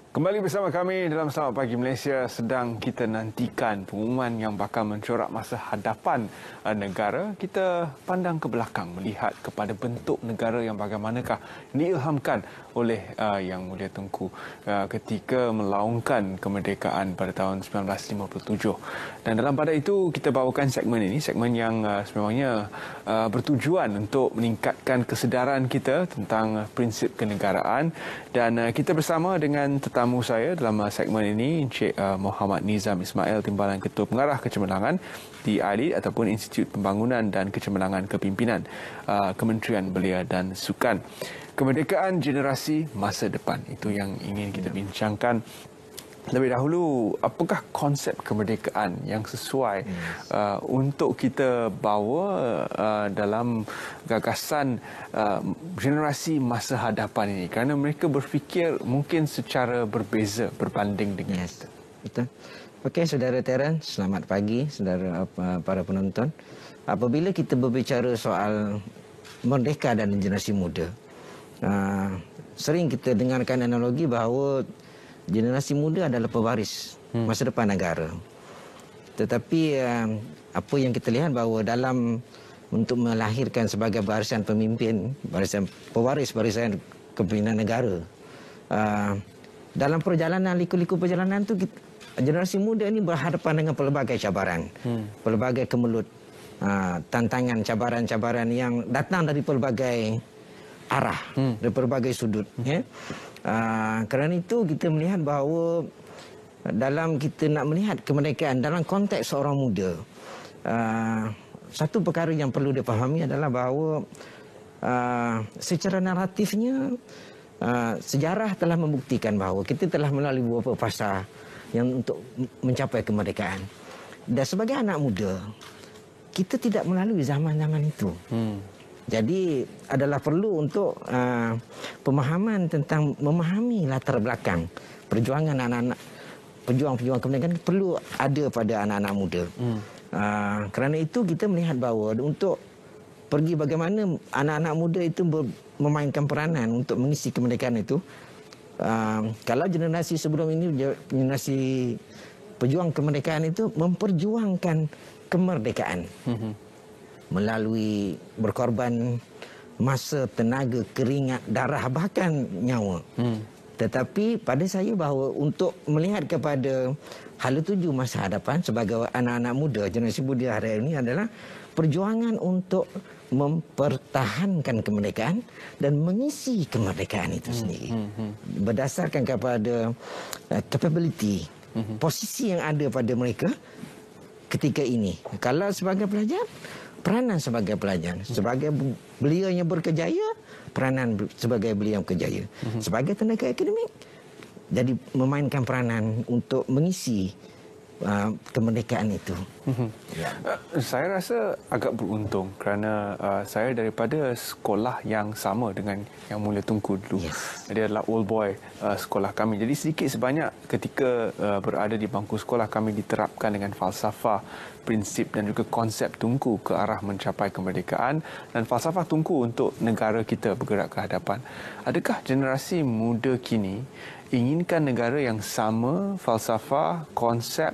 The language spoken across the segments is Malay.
Kembali bersama kami dalam Selamat Pagi Malaysia. Sedang kita nantikan pengumuman yang bakal mencorak masa hadapan negara. Kita pandang ke belakang melihat kepada bentuk negara yang bagaimanakah diilhamkan oleh Yang Mulia Tunku ketika melaungkan kemerdekaan pada tahun 1957. Dan dalam pada itu kita bawakan segmen ini, segmen yang sebenarnya bertujuan untuk meningkatkan kesedaran kita tentang prinsip kenegaraan. Dan kita bersama dengan tetamu saya dalam segmen ini, Encik Muhammad Nizam Ismail, Timbalan Ketua Pengarah Kecemerlangan di AIDID ataupun Institut Pembangunan dan Kecemerlangan Kepimpinan Kementerian Belia dan Sukan. Kemerdekaan generasi masa depan, itu yang ingin kita bincangkan. Lebih dahulu, apakah konsep kemerdekaan yang sesuai untuk kita bawa dalam gagasan generasi masa hadapan ini? Kerana mereka berfikir mungkin secara berbeza berbanding dengan kita. Betul. Okey, Saudara Terence, selamat pagi, saudara para penonton. Apabila kita berbicara soal merdeka dan generasi muda, sering kita dengarkan analogi bahawa generasi muda adalah pewaris masa depan negara. Tetapi apa yang kita lihat bahawa dalam untuk melahirkan sebagai barisan pemimpin, barisan pewaris barisan kepimpinan negara, dalam perjalanan liku-liku perjalanan tu generasi muda ini berhadapan dengan pelbagai cabaran, pelbagai kemelut, tantangan, cabaran-cabaran yang datang dari pelbagai arah, dari pelbagai sudut. Kerana itu kita melihat bahawa dalam kita nak melihat kemerdekaan dalam konteks seorang muda, satu perkara yang perlu dipahami adalah bahawa secara naratifnya sejarah telah membuktikan bahawa kita telah melalui beberapa fasa yang untuk mencapai kemerdekaan. Dan sebagai anak muda, kita tidak melalui zaman-zaman itu. Jadi adalah perlu untuk pemahaman tentang memahami latar belakang perjuangan anak-anak, pejuang-pejuang kemerdekaan perlu ada pada anak-anak muda. Kerana itu kita melihat bahawa untuk pergi bagaimana anak-anak muda itu memainkan peranan untuk mengisi kemerdekaan itu. Kalau generasi sebelum ini, generasi pejuang kemerdekaan itu memperjuangkan kemerdekaan. Melalui berkorban masa, tenaga, keringat, darah, bahkan nyawa. Tetapi pada saya bahawa untuk melihat kepada hala tuju masa hadapan sebagai anak-anak muda, generasi muda hari ini adalah perjuangan untuk mempertahankan kemerdekaan dan mengisi kemerdekaan itu sendiri. Berdasarkan kepada capability, posisi yang ada pada mereka ketika ini. Kalau sebagai pelajar, peranan sebagai pelajar, sebagai belia yang berkejaya, peranan sebagai belia yang berkejaya, sebagai tenaga akademik, jadi memainkan peranan untuk mengisi kemerdekaan itu. Saya rasa agak beruntung kerana saya daripada sekolah yang sama dengan Yang Mulia Tunku dulu. Dia adalah old boy sekolah kami. Jadi sedikit sebanyak ketika berada di bangku sekolah kami diterapkan dengan falsafah, prinsip dan juga konsep Tunku ke arah mencapai kemerdekaan dan falsafah Tunku untuk negara kita bergerak ke hadapan. Adakah generasi muda kini inginkan negara yang sama falsafah, konsep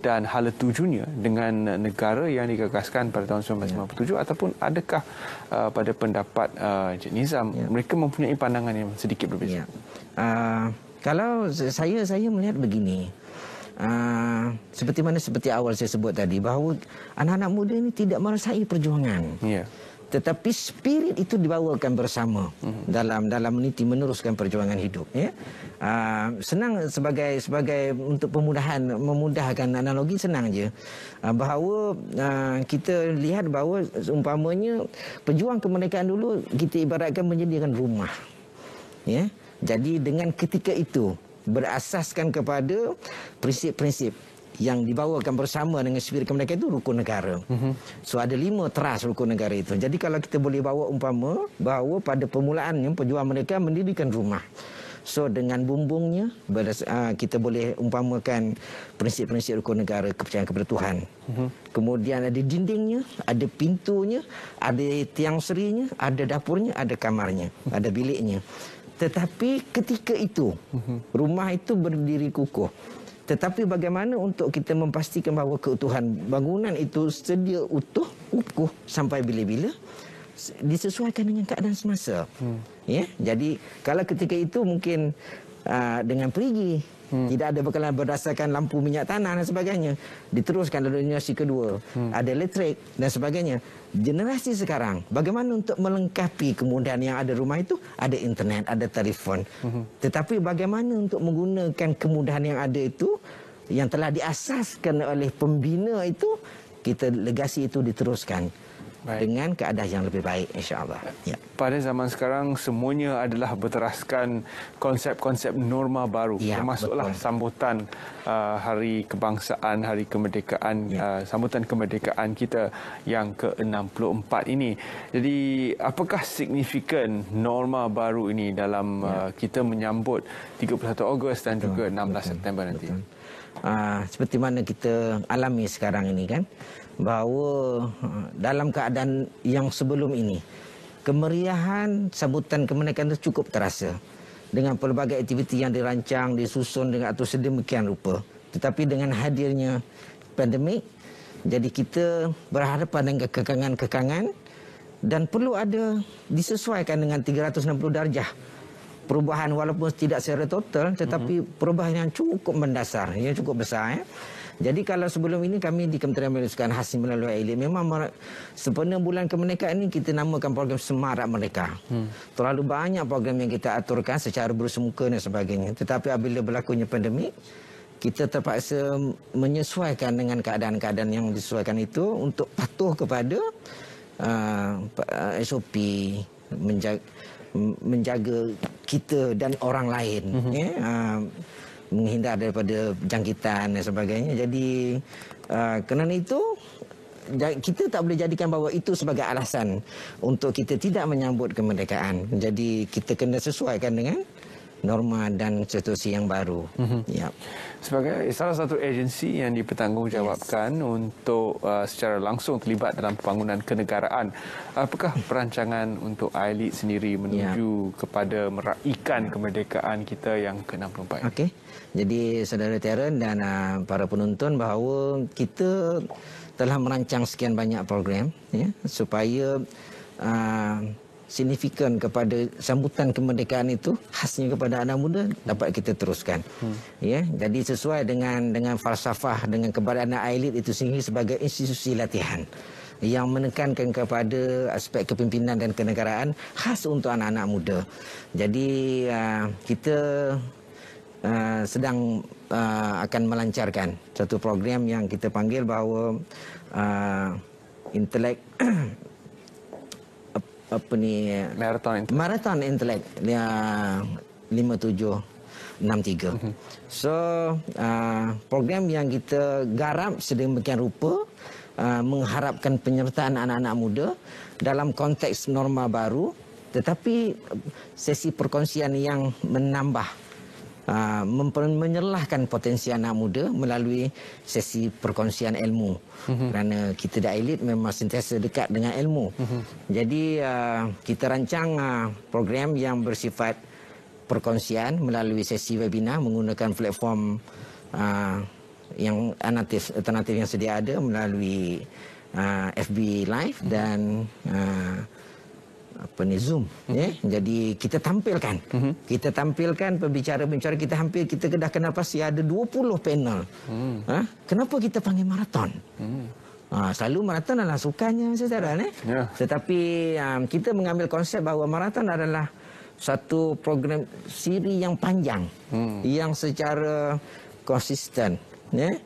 dan hala tujunya dengan negara yang digagaskan pada tahun 1957 ataupun adakah pada pendapat Encik Nizam mereka mempunyai pandangan yang sedikit berbeza? Kalau saya melihat begini, seperti awal saya sebut tadi bahawa anak-anak muda ini tidak merasai perjuangan. Tetapi spirit itu dibawakan bersama dalam meniti meneruskan perjuangan hidup. Senang sebagai untuk memudahkan analogi, senang je bahawa kita lihat bahawa umpamanya pejuang kemerdekaan dulu kita ibaratkan menyediakan rumah. Jadi dengan ketika itu berasaskan kepada prinsip-prinsip yang dibawakan bersama dengan spirit kemerdekaan itu rukun negara. So ada 5 teras rukun negara itu. Jadi kalau kita boleh bawa umpama bahawa pada permulaannya pejuang mereka mendirikan rumah. So dengan bumbungnya kita boleh umpamakan prinsip-prinsip rukun negara, kepercayaan kepada Tuhan. Kemudian ada dindingnya, ada pintunya, ada tiang serinya, ada dapurnya, ada kamarnya, ada biliknya. Tetapi ketika itu rumah itu berdiri kukuh. Tetapi bagaimana untuk kita memastikan bahawa keutuhan bangunan itu sedia utuh, kukuh sampai bila-bila, disesuaikan dengan keadaan semasa. Ya, jadi kalau ketika itu mungkin dengan perigi, tidak ada bekalan berdasarkan lampu minyak tanah dan sebagainya, diteruskan dalam generasi kedua, ada elektrik dan sebagainya. Generasi sekarang, bagaimana untuk melengkapi kemudahan yang ada rumah itu? Ada internet, ada telefon. Tetapi bagaimana untuk menggunakan kemudahan yang ada itu, yang telah diasaskan oleh pembina itu, kita legasi itu diteruskan. Baik. Dengan keadaan yang lebih baik, insya-Allah. Ya. Pada zaman sekarang semuanya adalah berteraskan konsep-konsep norma baru, ya, termasuklah betul. Sambutan Hari Kebangsaan, Hari Kemerdekaan, ya. Sambutan kemerdekaan kita yang ke-64 ini. Jadi apakah signifikan norma baru ini dalam kita menyambut 31 Ogos dan juga 16 September nanti? Seperti mana kita alami sekarang ini kan, bahawa dalam keadaan yang sebelum ini, kemeriahan sambutan kemerdekaan itu cukup terasa dengan pelbagai aktiviti yang dirancang, disusun dengan atur sedemikian rupa. Tetapi dengan hadirnya pandemik, jadi kita berhadapan dengan kekangan-kekangan dan perlu ada disesuaikan dengan 360 darjah perubahan, walaupun tidak secara total, tetapi perubahan yang cukup mendasar, yang cukup besar. Jadi kalau sebelum ini kami di Kementerian Pendidikan Hasil melalui AILID, memang sepenuh bulan kemerdekaan ini kita namakan program Semarak Merdeka. Terlalu banyak program yang kita aturkan secara bersemuka dan sebagainya. Tetapi apabila berlakunya pandemik, kita terpaksa menyesuaikan dengan keadaan-keadaan yang disesuaikan itu untuk patuh kepada SOP, menjaga kita dan orang lain. Menghindar daripada jangkitan dan sebagainya. Jadi kerana itu kita tak boleh jadikan bahawa itu sebagai alasan untuk kita tidak menyambut kemerdekaan. Jadi kita kena sesuaikan dengan norma dan situasi yang baru. Ya. Sebagai salah satu agensi yang dipertanggungjawabkan untuk secara langsung terlibat dalam pembangunan kenegaraan, apakah perancangan untuk AILID sendiri menuju kepada meraihkan kemerdekaan kita yang ke-64? Okey. Jadi saudara Terren dan para penonton, bahawa kita telah merancang sekian banyak program, ya, supaya signifikan kepada sambutan kemerdekaan itu, khasnya kepada anak muda, dapat kita teruskan. Ya, jadi sesuai dengan falsafah, dengan keberadaan AILID itu sendiri sebagai institusi latihan yang menekankan kepada aspek kepimpinan dan kenegaraan khas untuk anak-anak muda. Jadi kita sedang akan melancarkan satu program yang kita panggil bahawa intelek Marathon Intelek 5763. So program yang kita garap sedemikian rupa mengharapkan penyertaan anak-anak muda dalam konteks norma baru, tetapi sesi perkongsian yang menambah, menyerlahkan potensi anak muda melalui sesi perkongsian ilmu. Kerana kita di AILID memang sentiasa dekat dengan ilmu. Jadi kita rancang program yang bersifat perkongsian melalui sesi webinar menggunakan platform yang alternatif yang sedia ada melalui FB Live dan Zoom, ya. Jadi kita tampilkan pembicara-pembicara kita, kita dah kenal pasti ada 20 panel. Kenapa kita panggil maraton? Selalu maraton adalah sukanya saudara, tetapi kita mengambil konsep bahawa maraton adalah satu program siri yang panjang, yang secara konsisten, ya.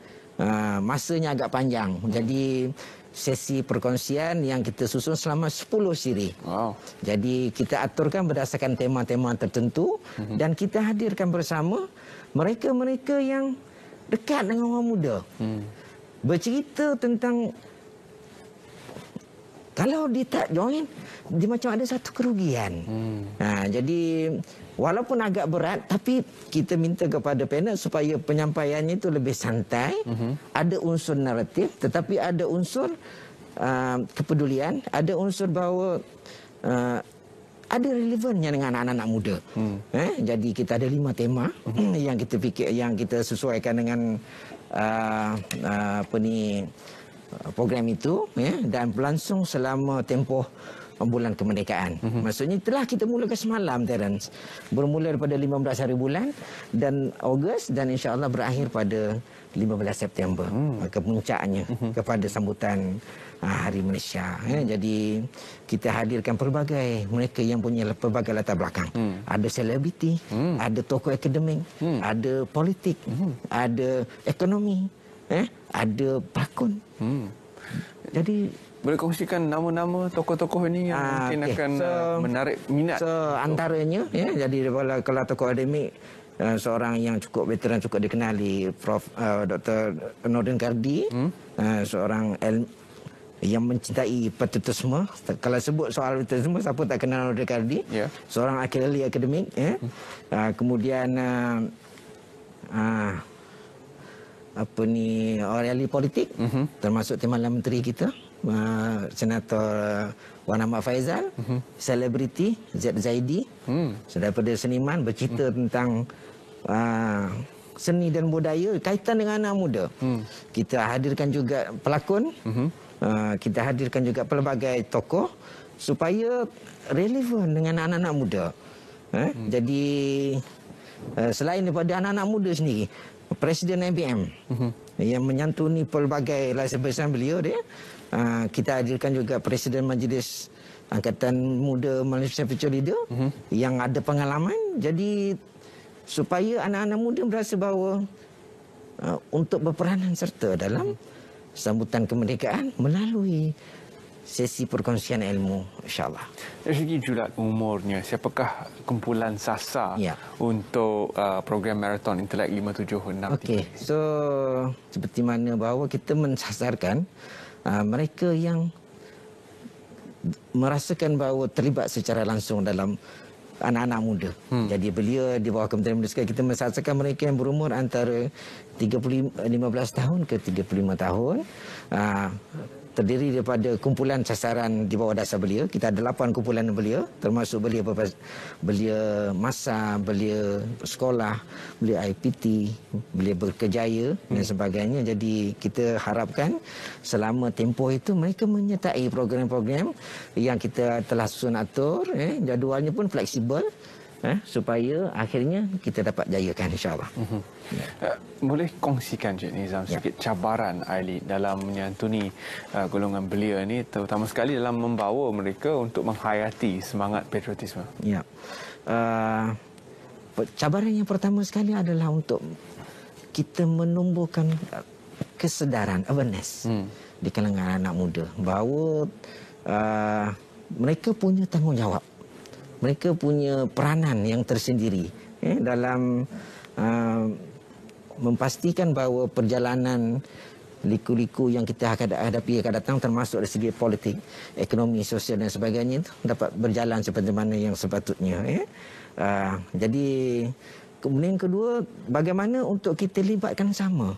Masanya agak panjang. Jadi sesi perkongsian yang kita susun selama 10 siri. Jadi kita aturkan berdasarkan tema-tema tertentu dan kita hadirkan bersama mereka-mereka yang dekat dengan orang muda. Bercerita tentang kalau dia tak join, dia macam ada satu kerugian. Jadi walaupun agak berat, tapi kita minta kepada panel supaya penyampaiannya itu lebih santai, ada unsur naratif, tetapi ada unsur kepedulian, ada unsur bahawa ada relevannya dengan anak-anak muda. Jadi kita ada 5 tema yang kita fikir, yang kita sesuaikan dengan program itu, dan berlangsung selama tempoh bulan kemerdekaan. Maksudnya telah kita mulakan semalam, Terence. Bermula daripada 15 hari bulan dan Ogos, dan insya-Allah berakhir pada 15 September. Kepuncaknya kepada sambutan Hari Malaysia. Jadi kita hadirkan pelbagai mereka yang punya pelbagai latar belakang. Ada selebriti, ada tokoh akademik, ada politik, ada ekonomi, ada pelakon. Jadi boleh kongsikan nama-nama tokoh-tokoh ini yang mungkin akan menarik minat. Antaranya, jadi kalau tokoh akademik, seorang yang cukup veteran, cukup dikenali, Prof. Dr. Nordin Kardi, seorang yang mencintai patriotisme. Kalau sebut soal patriotisme, siapa tak kenal Nordin Kardi? Seorang ahli akademik. Kemudian orang ahli politik, termasuk Timbalan Menteri kita, Senator Wan Ahmad Faizal, selebriti Z Zaidi, daripada seniman bercerita tentang seni dan budaya kaitan dengan anak muda. Kita hadirkan juga pelakon, kita hadirkan juga pelbagai tokoh supaya relevan dengan anak-anak muda. Jadi selain daripada anak-anak muda sendiri, Presiden IBM yang menyantuni pelbagai laksana beliau dia, kita hadirkan juga Presiden Majlis Angkatan Muda Malaysia Future Leader yang ada pengalaman. Jadi supaya anak-anak muda berasa bahawa untuk berperanan serta dalam sambutan kemerdekaan melalui sesi perkongsian ilmu, insya-Allah. Dari segi julat umurnya, siapakah kumpulan sasar untuk program Marathon Intelek 576? Okey, so seperti mana bahawa kita mensasarkan mereka yang merasakan bahawa terlibat secara langsung dalam anak-anak muda. Jadi beliau di bawah Kementerian Pendidikan, kita mensasarkan mereka yang berumur antara 15 tahun ke 35 tahun. Terdiri daripada kumpulan sasaran di bawah dasar beliau. Kita ada 8 kumpulan beliau, termasuk beliau masa, beliau sekolah, beliau IPT, beliau berkejaya dan sebagainya. Jadi kita harapkan selama tempoh itu mereka menyertai program-program yang kita telah susun atur, jadualnya pun fleksibel, supaya akhirnya kita dapat jayakan, insya-Allah. Boleh kongsikan Cik Nizam sedikit cabaran Aili dalam menyantuni golongan belia ini, terutama sekali dalam membawa mereka untuk menghayati semangat patriotisme? Cabaran yang pertama sekali adalah untuk kita menumbuhkan kesedaran, awareness di kalangan anak muda bahawa mereka punya tanggungjawab. Mereka punya peranan yang tersendiri dalam memastikan bahawa perjalanan liku-liku yang kita akan hadapi akan datang, termasuk dari segi politik, ekonomi, sosial dan sebagainya, itu dapat berjalan seperti mana yang sepatutnya. Jadi kemudian kedua, bagaimana untuk kita libatkan sama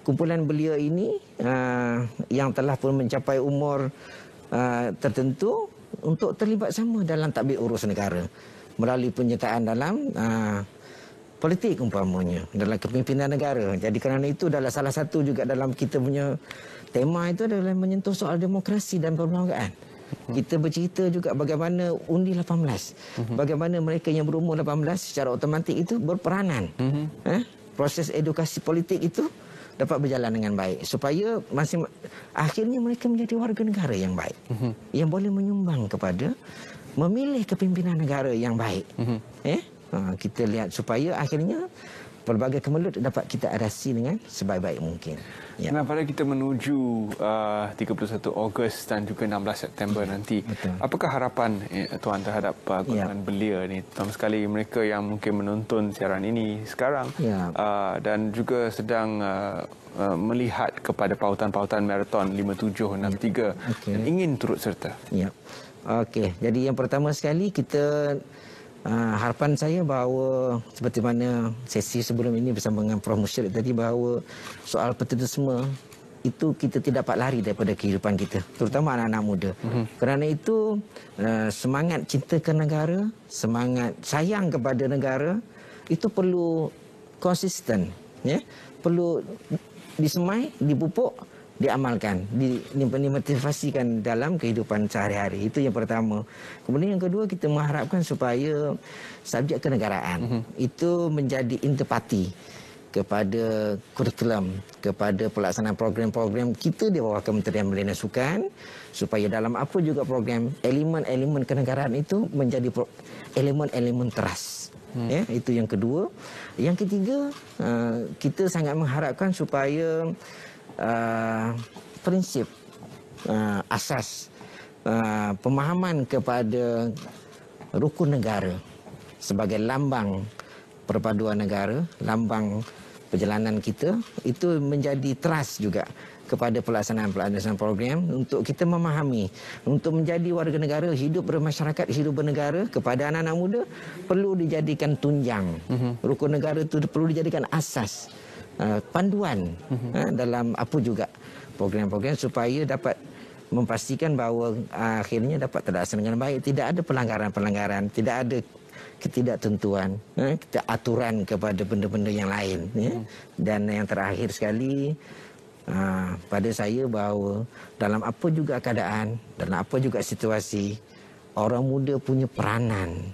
kumpulan belia ini yang telah pun mencapai umur tertentu untuk terlibat sama dalam tadbir urus negara melalui penyertaan dalam politik umpamanya, dalam kepimpinan negara. Jadi kerana itu adalah salah satu juga dalam kita punya tema itu adalah menyentuh soal demokrasi dan perlembagaan. Kita bercerita juga bagaimana undi 18. Bagaimana mereka yang berumur 18 secara otomatik itu berperanan. Proses edukasi politik itu dapat berjalan dengan baik supaya akhirnya mereka menjadi warga negara yang baik, yang boleh menyumbang kepada memilih kepimpinan negara yang baik. Kita lihat supaya akhirnya pelbagai kemelut dapat kita atasi dengan sebaik-baik mungkin. Nah, pada kita menuju 31 Ogos dan juga 16 September nanti, apakah harapan Tuan terhadap golongan belia ni, terutama sekali mereka yang mungkin menonton siaran ini sekarang dan juga sedang melihat kepada pautan-pautan Marathon 5763 dan ingin turut serta? Okey, jadi yang pertama sekali kita harapan saya bahawa seperti mana sesi sebelum ini bersama dengan Prof. Musyrik tadi, bahawa soal patriotisme itu kita tidak dapat lari daripada kehidupan kita, terutama anak-anak muda. Kerana itu semangat cinta ke negara, semangat sayang kepada negara itu perlu konsisten, ya, perlu disemai, dipupuk, diamalkan, dimotivasikan dalam kehidupan sehari-hari. Itu yang pertama. Kemudian yang kedua, kita mengharapkan supaya subjek kenegaraan itu menjadi interparti kepada kurikulum, kepada pelaksanaan program-program kita di bawah Kementerian Belia dan Sukan, supaya dalam apa juga program, elemen-elemen kenegaraan itu menjadi elemen-elemen teras. Ya, itu yang kedua. Yang ketiga, kita sangat mengharapkan supaya prinsip asas pemahaman kepada rukun negara sebagai lambang perpaduan negara, lambang perjalanan kita, itu menjadi trust juga kepada pelaksanaan program untuk kita memahami, untuk menjadi warga negara, hidup bermasyarakat, hidup bernegara kepada anak-anak muda perlu dijadikan tunjang. Rukun negara itu perlu dijadikan asas, panduan dalam apa juga program-program supaya dapat memastikan bahawa akhirnya dapat terlaksana dengan baik, tidak ada pelanggaran-pelanggaran, tidak ada ketidaktentuan, aturan kepada benda-benda yang lain. Dan yang terakhir sekali, pada saya bahawa dalam apa juga keadaan, dalam apa juga situasi, orang muda punya peranan,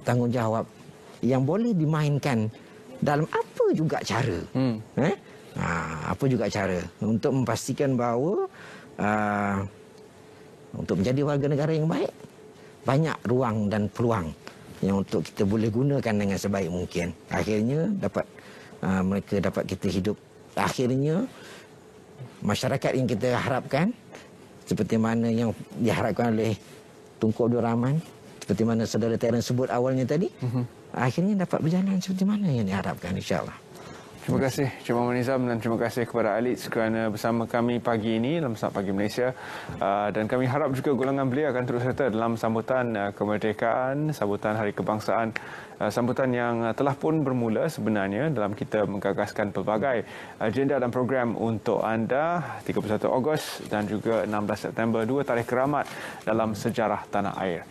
tanggungjawab yang boleh dimainkan dalam apa juga cara. Apa juga cara untuk memastikan bahawa untuk menjadi warga negara yang baik, banyak ruang dan peluang yang untuk kita boleh gunakan dengan sebaik mungkin. Akhirnya dapat mereka dapat kita hidup. Akhirnya masyarakat yang kita harapkan, seperti mana yang diharapkan oleh Tunku Abdul Rahman, seperti mana saudara Terence sebut awalnya tadi, akhirnya dapat berjalan seperti mana yang diharapkan, insya-Allah. Terima kasih Cik Muhammad Nizam dan terima kasih kepada Alex kerana bersama kami pagi ini dalam Saat Pagi Malaysia, dan kami harap juga golongan belia akan terus serta dalam sambutan kemerdekaan, sambutan Hari Kebangsaan, sambutan yang telah pun bermula sebenarnya dalam kita menggagaskan pelbagai agenda dan program untuk anda 31 Ogos dan juga 16 September, 2 tarikh keramat dalam sejarah tanah air.